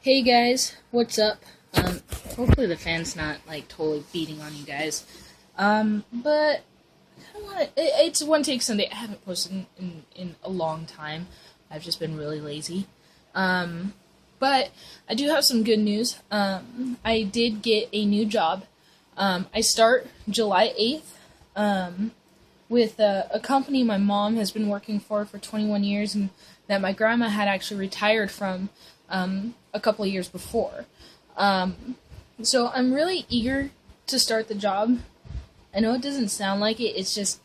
Hey guys, what's up? Hopefully the fan's not like totally beating on you guys. But I don't want it's One Take Sunday. I haven't posted in a long time. I've just been really lazy. But I do have some good news. I did get a new job. I start July 8th. With a company my mom has been working for 21 years, and that my grandma had actually retired from a couple of years before. So I'm really eager to start the job. I know it doesn't sound like it, it's just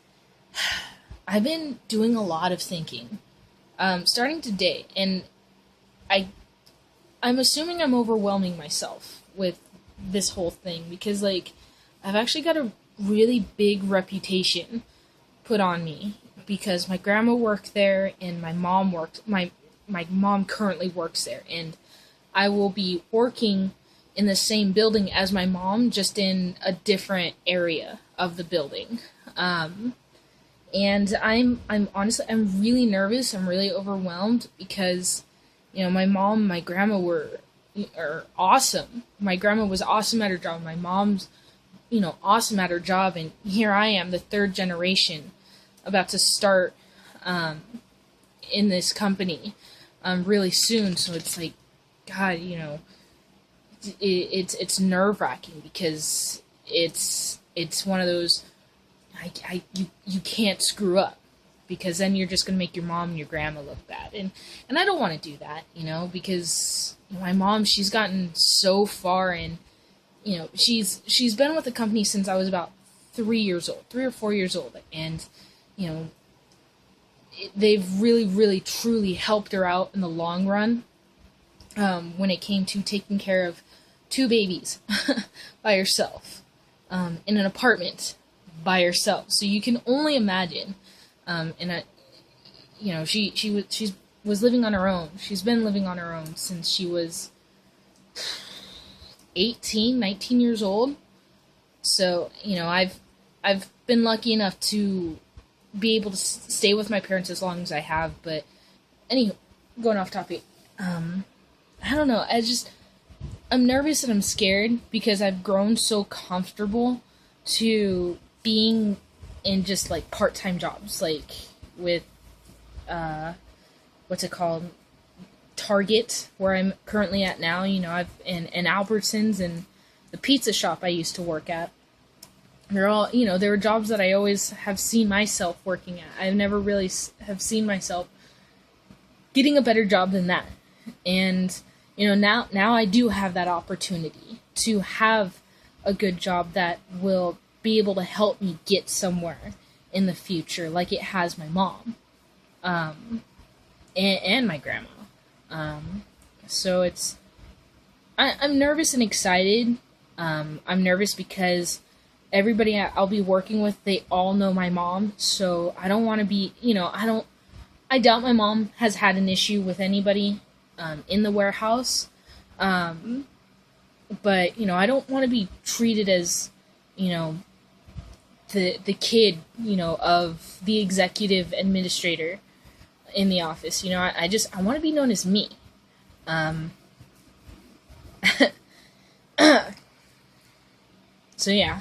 I've been doing a lot of thinking starting today, and I'm assuming I'm overwhelming myself with this whole thing because, like, I've actually got a really big reputation put on me because my grandma worked there and my mom currently works there, and I will be working in the same building as my mom, just in a different area of the building. And I'm honestly, I'm really nervous. I'm really overwhelmed because, my mom, my grandma are awesome. My grandma was awesome at her job. My mom's, awesome at her job. And here I am, the third generation, about to start in this company really soon. So it's like, God, it's nerve-wracking because it's one of those, you can't screw up, because then you're just going to make your mom and your grandma look bad. And I don't want to do that, because my mom, she's gotten so far, and, she's been with the company since I was about 3 or 4 years old. And, they've really, really, truly helped her out in the long run when it came to taking care of 2 babies by herself in an apartment by herself. So you can only imagine. She was living on her own. She's been living on her own since she was 18, 19 years old. So, I've been lucky enough to be able to stay with my parents as long as I have. But anyway, going off topic, I don't know. I'm nervous and I'm scared because I've grown so comfortable to being in just like part-time jobs, like with what's it called, Target, where I'm currently at now. I've in Albertsons and the pizza shop I used to work at. They're all, they were jobs that I always have seen myself working at. I've never really have seen myself getting a better job than that. And, now I do have that opportunity to have a good job that will be able to help me get somewhere in the future, like it has my mom, and my grandma. So I'm nervous and excited. I'm nervous because everybody I'll be working with, they all know my mom, so I don't want to be, I doubt my mom has had an issue with anybody in the warehouse, but, I don't want to be treated as, the kid, of the executive administrator in the office. I want to be known as me. So yeah,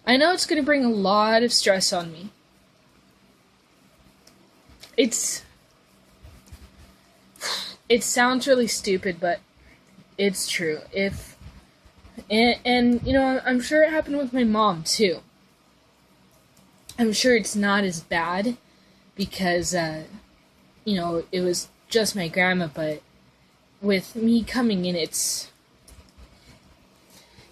I know it's going to bring a lot of stress on me. It sounds really stupid, but it's true. And I'm sure it happened with my mom too. I'm sure it's not as bad because, it was just my grandma, but with me coming in, it's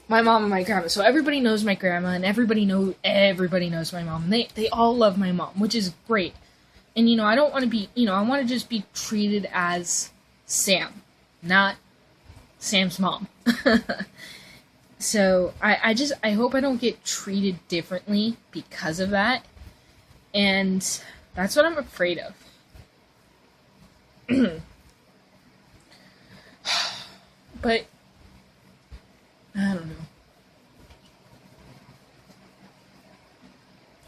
my mom and my grandma. So everybody knows my grandma, and everybody knows my mom. And they all love my mom, which is great. And, I don't want to be, I want to just be treated as Sam, not Sam's mom. So I hope I don't get treated differently because of that. And that's what I'm afraid of. But I don't know.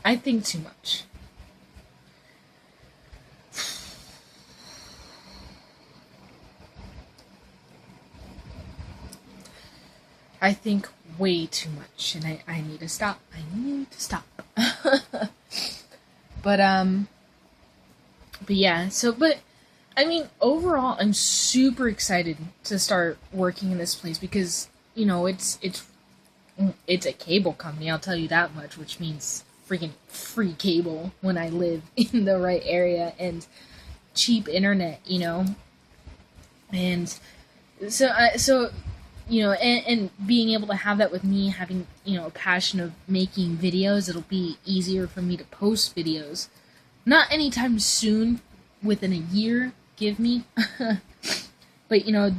I think too much. I think way too much, and I need to stop. I need to stop. But yeah, but I mean, overall, I'm super excited to start working in this place because, you know, it's a cable company, I'll tell you that much, which means freaking free cable when I live in the right area and cheap internet, you know. And so you know, and being able to have that with me having, you know, a passion of making videos, it'll be easier for me to post videos. Not anytime soon, within a year, give me. But, you know,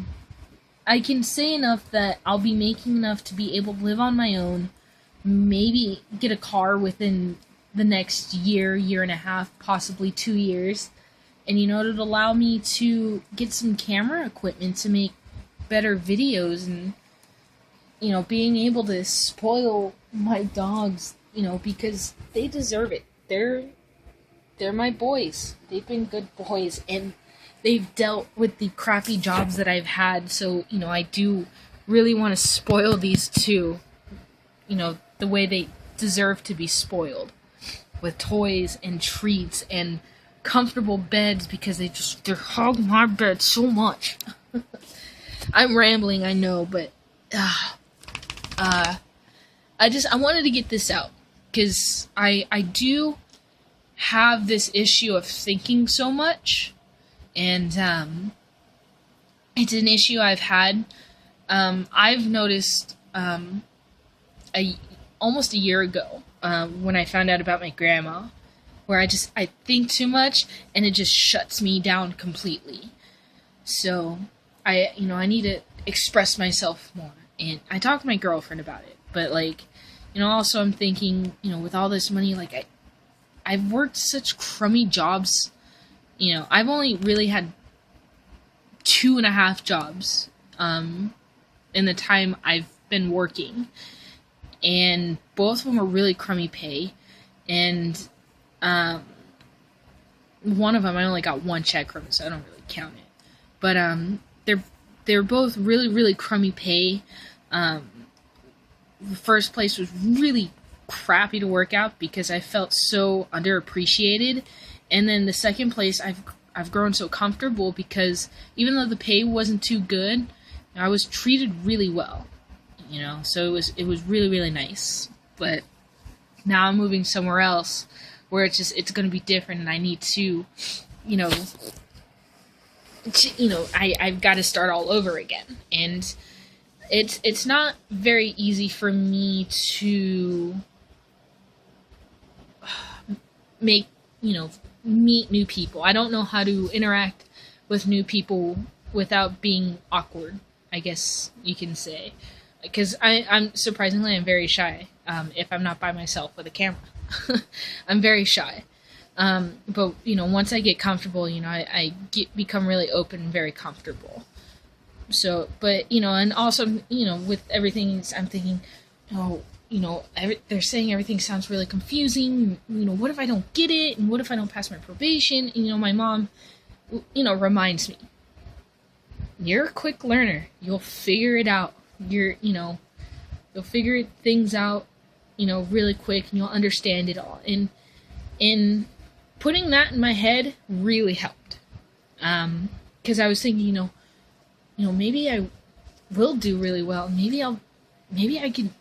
I can say enough that I'll be making enough to be able to live on my own, maybe get a car within the next year, year and a half, possibly 2 years. And, you know, it'll allow me to get some camera equipment to make better videos and, you know, being able to spoil my dogs, you know, because they deserve it. They're my boys. They've been good boys, and they've dealt with the crappy jobs that I've had, so, you know, I do really want to spoil these two, you know, the way they deserve to be spoiled, with toys and treats and comfortable beds, because they're hogging my bed so much. I'm rambling, I know, but I wanted to get this out, because I do have this issue of thinking so much, and it's an issue I've had. I've noticed almost a year ago, when I found out about my grandma, where I think too much, and it just shuts me down completely. So I need to express myself more, and I talked to my girlfriend about it, but, like, you know, also I'm thinking, you know, with all this money, like, I've worked such crummy jobs. You know, I've only really had 2.5 jobs in the time I've been working, and both of them are really crummy pay, and one of them I only got 1 check from, so I don't really count it. But they're both really, really crummy pay. The first place was really crappy to work out because I felt so underappreciated, and then the second place I've grown so comfortable because even though the pay wasn't too good, I was treated really well, you know, so it was really, really nice. But now I'm moving somewhere else where it's going to be different, and I need to, you know, I've got to start all over again, and it's not very easy for me to meet new people. I don't know how to interact with new people without being awkward, I guess you can say. Because I'm very shy if I'm not by myself with a camera. I'm very shy. But, you know, once I get comfortable, you know, I become really open and very comfortable. So, but, you know, and also, you know, with everything, I'm thinking, oh, you know, they're saying everything sounds really confusing. You know, what if I don't get it? And what if I don't pass my probation? And, you know, my mom, you know, reminds me, you're a quick learner. You'll figure it out. You'll figure things out, you know, really quick, and you'll understand it all. And putting that in my head really helped. Because I was thinking, you know, maybe I will do really well. Maybe I can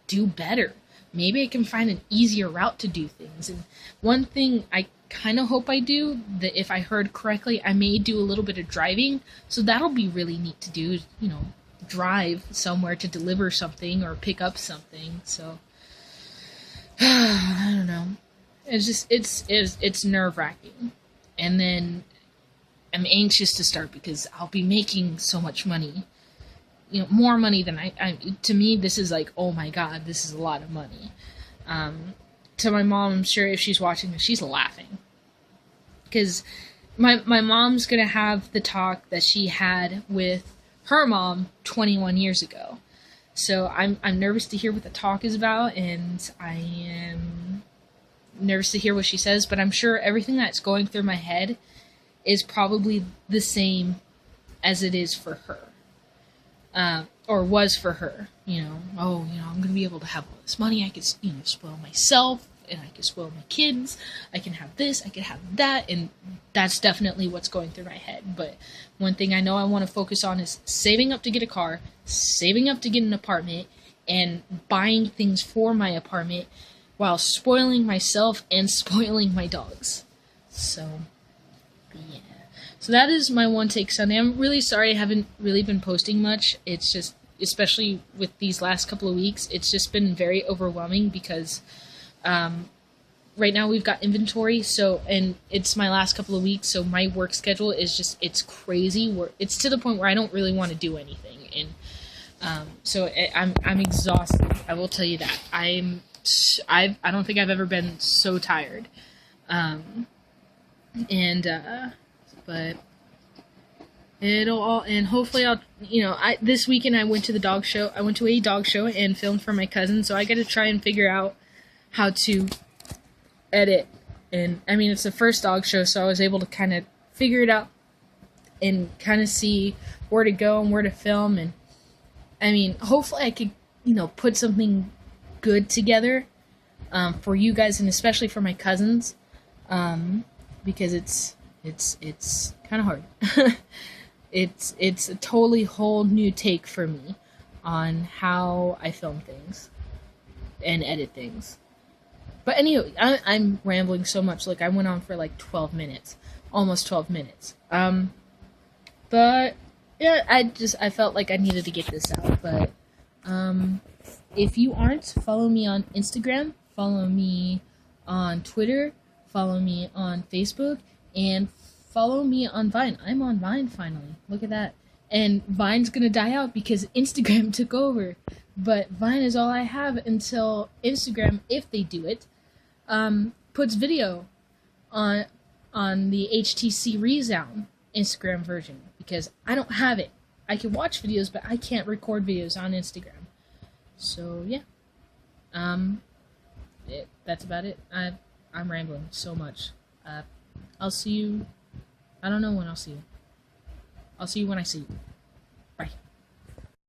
do better. Maybe I can find an easier route to do things. And one thing I kind of hope I do, that if I heard correctly, I may do a little bit of driving. So that'll be really neat to do, you know, drive somewhere to deliver something or pick up something. So I don't know. It's just, it's nerve-wracking. And then I'm anxious to start because I'll be making so much money. You know, more money than to me, this is like, oh my god, this is a lot of money. To my mom, I'm sure if she's watching this, she's laughing. Because my mom's going to have the talk that she had with her mom 21 years ago. So I'm nervous to hear what the talk is about, and I am nervous to hear what she says, but I'm sure everything that's going through my head is probably the same as it is for her. Or was for her. I'm gonna be able to have all this money. I could, spoil myself, and I could spoil my kids. I can have this, I can have that, and that's definitely what's going through my head. But one thing I know I want to focus on is saving up to get a car, saving up to get an apartment, and buying things for my apartment while spoiling myself and spoiling my dogs. So, yeah. So that is my One Take Sunday. I'm really sorry I haven't really been posting much. It's just, especially with these last couple of weeks, it's just been very overwhelming because right now we've got inventory, and it's my last couple of weeks, so my work schedule is just, it's crazy. It's to the point where I don't really want to do anything, and so I'm exhausted. I will tell you that. I don't think I've ever been so tired. But it'll all, and hopefully I'll, this weekend I went to the dog show. I went to a dog show and filmed for my cousin, so I got to try and figure out how to edit. And I mean, it's the first dog show, so I was able to kind of figure it out and kind of see where to go and where to film. And I mean, hopefully I could, put something good together for you guys, and especially for my cousins, because it's kind of hard. It's a totally whole new take for me on how I film things and edit things. But anyway, I'm rambling so much. Like, I went on for like 12 minutes, almost 12 minutes. But yeah, I felt like I needed to get this out. But if you aren't, follow me on Instagram, follow me on Twitter, follow me on Facebook, and follow me on Vine. I'm on Vine finally. Look at that. And Vine's gonna die out because Instagram took over. But Vine is all I have until Instagram, if they do it, puts video on the HTC Resound Instagram version, because I don't have it. I can watch videos, but I can't record videos on Instagram. So yeah, that's about it. I'm rambling so much. I'll see you. I don't know when I'll see you. I'll see you when I see you.